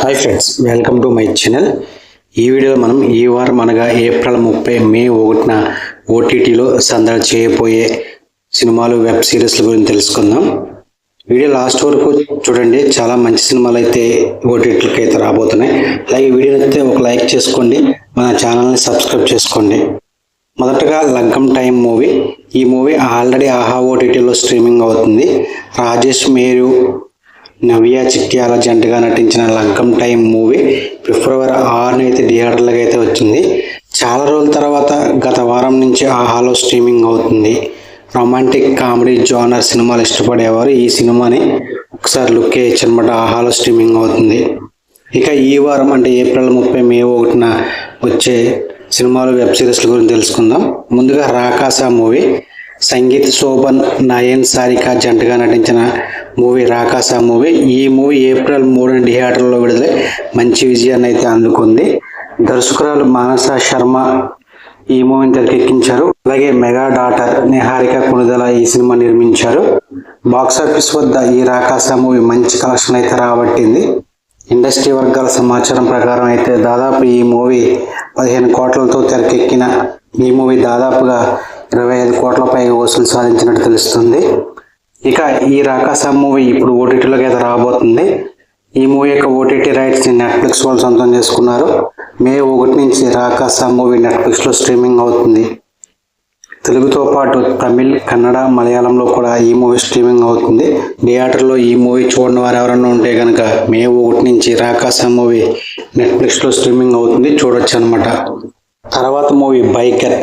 Hi friends, welcome to my channel. ఈ వీడియోలో మనం ఈ వారం అనగా ఏప్రిల్ 30 మే 1న ఓటీటీలో సందడి చేయబోయే సినిమాలు, వెబ్ సిరీస్ల గురించి తెలుసుకుందాం. వీడియో లాస్ట్ వరకు చూడండి. చాలా మంచి సినిమాలు అయితే ఓటీటీలకి అయితే రాబోతున్నాయి. అలాగే వీడియో అయితే ఒక లైక్ చేసుకోండి, మన ఛానల్ని సబ్స్క్రైబ్ చేసుకోండి. మొదటగా లగ్గం టైం మూవీ. ఈ మూవీ ఆల్రెడీ ఆహా ఓటీటీలో స్ట్రీమింగ్ అవుతుంది. రాజేష్ మేరు, నవ్య చిట్యాల జంటగా నటించిన లగ్గం టైం మూవీ ఫిబ్రవరి 6న అయితే థియేటర్లకు అయితే వచ్చింది. చాలా రోజుల తర్వాత గత వారం నుంచి ఆహాలో స్ట్రీమింగ్ అవుతుంది. రొమాంటిక్ కామెడీ జోనర్ సినిమాలు ఇష్టపడేవారు ఈ సినిమాని ఒకసారి లుక్ వేయచ్చు అనమాట. ఆహాలో స్ట్రీమింగ్ అవుతుంది. ఇక ఈ వారం అంటే ఏప్రిల్ 30 మే 1న వచ్చే సినిమాలు, వెబ్ సిరీస్ల గురించి తెలుసుకుందాం. ముందుగా రాకాస మూవీ. సంగీత్ శోభన్, నయన్ సారిక జంటగా నటించిన మూవీ రాకాస మూవీ. ఈ మూవీ ఏప్రిల్ 3న థియేటర్లో విడుదలై మంచి విజయాన్ని అయితే అందుకుంది. దర్శకురాలు మానస శర్మ ఈ మూవీని తెరకెక్కించారు. అలాగే మెగా డాటర్ నిహారిక కొణిదల ఈ సినిమా నిర్మించారు. బాక్సాఫీస్ వద్ద ఈ రాకాస మూవీ మంచి కలెక్షన్ అయితే రాబట్టింది. ఇండస్ట్రీ వర్గాల సమాచారం ప్రకారం అయితే దాదాపు ఈ మూవీ 15 కోట్లతో తెరకెక్కిన ఈ మూవీ దాదాపుగా 25 కోట్ల పైగా వసూలు సాధించినట్టు తెలుస్తుంది. ఇక ఈ రాకాస మూవీ ఇప్పుడు ఓటీటీలోకి అయితే రాబోతుంది. ఈ మూవీ యొక్క ఓటీటీ రైట్స్ని నెట్ఫ్లిక్స్ వాళ్ళు సొంతం చేసుకున్నారు. మే 1 నుంచి రాకాస మూవీ నెట్ఫ్లిక్స్లో స్ట్రీమింగ్ అవుతుంది. తెలుగుతో పాటు తమిళ్, కన్నడ, మలయాళంలో కూడా ఈ మూవీ స్ట్రీమింగ్ అవుతుంది. థియేటర్లో ఈ మూవీ చూడని వారు ఎవరైనా ఉంటే కనుక మే 1 నుంచి రాకాస మూవీ నెట్ఫ్లిక్స్లో స్ట్రీమింగ్ అవుతుంది, చూడొచ్చు అనమాట. తర్వాత మూవీ బైకర్.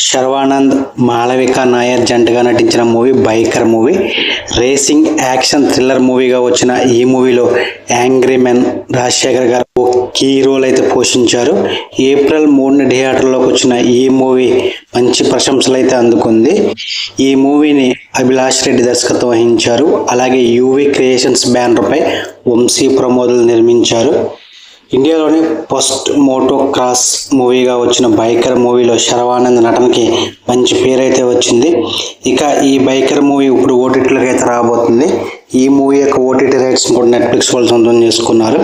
శర్వానంద్, మాళవిక నాయర్ జంటగా నటించిన movie biker movie. Racing action thriller మూవీగా వచ్చిన ఈ మూవీలో యాంగ్రీ మెన్ రాజశేఖర్ గారు ఒక కీ రోల్ అయితే పోషించారు. ఏప్రిల్ 3న థియేటర్లోకి వచ్చిన ఈ మూవీ మంచి ప్రశంసలు అయితే అందుకుంది. ఈ మూవీని అభిలాష్ రెడ్డి దర్శకత్వం వహించారు. అలాగే యూవి క్రియేషన్స్ బ్యానర్పై వంశీ ప్రమోదులు నిర్మించారు. ఇండియాలోని ఫస్ట్ మోటో క్రాస్ మూవీగా వచ్చిన బైకర్ మూవీలో శర్వానంద్ నటనకి మంచి పేరైతే వచ్చింది. ఇక ఈ బైకర్ మూవీ ఇప్పుడు ఓటీటీలోకి అయితే రాబోతుంది. ఈ మూవీ యొక్క ఓటీటీ రైట్స్ కూడా నెట్ఫ్లిక్స్ వాళ్ళు సొంతం చేసుకున్నారు.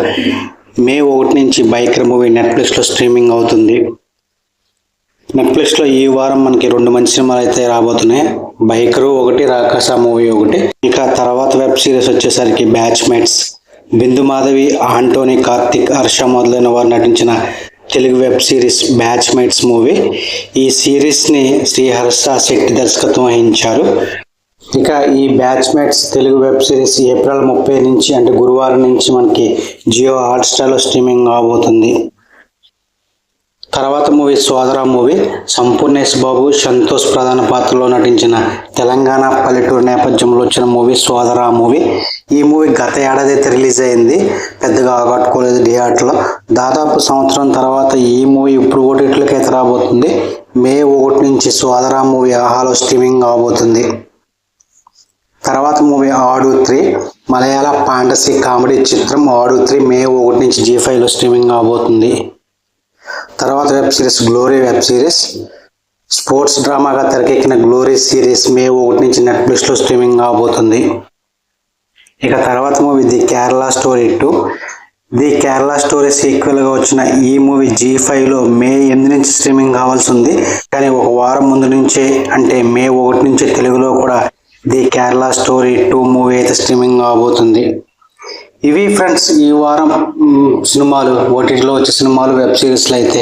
మే 1 నుంచి బైకర్ మూవీ నెట్ఫ్లిక్స్లో స్ట్రీమింగ్ అవుతుంది. నెట్ఫ్లిక్స్లో ఈ వారం మనకి 2 మంచి సినిమాలు అయితే రాబోతున్నాయి. బైకరు ఒకటి, రాకాస మూవీ ఒకటి. ఇక తర్వాత వెబ్ సిరీస్ వచ్చేసరికి బ్యాచ్ మేట్స్. బిందు మాధవి, ఆంటోనీ, కార్తిక్, హర్ష మొదలైన వారు నటించిన Telugu web series batch mates movie. ఈ సిరీస్ని శ్రీ హర్ష శెట్టి దర్శకత్వం వహించారు. ఇక ఈ batch mates Telugu web series April 30 నుంచి అంటే గురువారం నుంచి మనకి జియో హాట్స్టార్లో స్ట్రీమింగ్ అవబోతుంది. తర్వాత మూవీ సోదరా మూవీ. సంపూర్ణేష్ బాబు, సంతోష్ ప్రధాన పాత్రలో నటించిన తెలంగాణ పల్లెటూరు నేపథ్యంలో వచ్చిన మూవీ సోదరా మూవీ. ఈ మూవీ గత ఏడాది అయితే రిలీజ్ అయింది, పెద్దగా ఆకట్టుకోలేదు థియేటర్లో. దాదాపు సంవత్సరం తర్వాత ఈ మూవీ ఇప్పుడు ఓటీటీలోకి అయితే రాబోతుంది. మే 1 నుంచి సోదరా మూవీ ఆహాలో స్ట్రీమింగ్ అవబోతుంది. తర్వాత మూవీ ఆడు 3. మలయాళ ఫాంటసీ కామెడీ చిత్రం ఆడు 3 మే 1 నుంచి G5లో స్ట్రీమింగ్ అవబోతుంది. తర్వాత web series glory web series. Sports డ్రామాగా తెరకెక్కిన గ్లోరీ సిరీస్ మే 1 నుంచి నెట్ఫ్లిక్స్లో స్ట్రీమింగ్ అవబోతుంది. ఇక తర్వాత movie the Kerala story 2. The Kerala story సీక్వెల్గా వచ్చిన ఈ మూవీ G5లో మే 8 నుంచి స్ట్రీమింగ్ కావాల్సి ఉంది. కానీ ఒక వారం ముందు నుంచే అంటే మే 1 నుంచి తెలుగులో కూడా ది కేరళ స్టోరీ 2 మూవీ అయితే స్ట్రీమింగ్ అవబోతుంది. ఇవి ఫ్రెండ్స్ ఈ వారం సినిమాలు, ఓటీటీలో వచ్చే సినిమాలు, వెబ్ సిరీస్లు అయితే.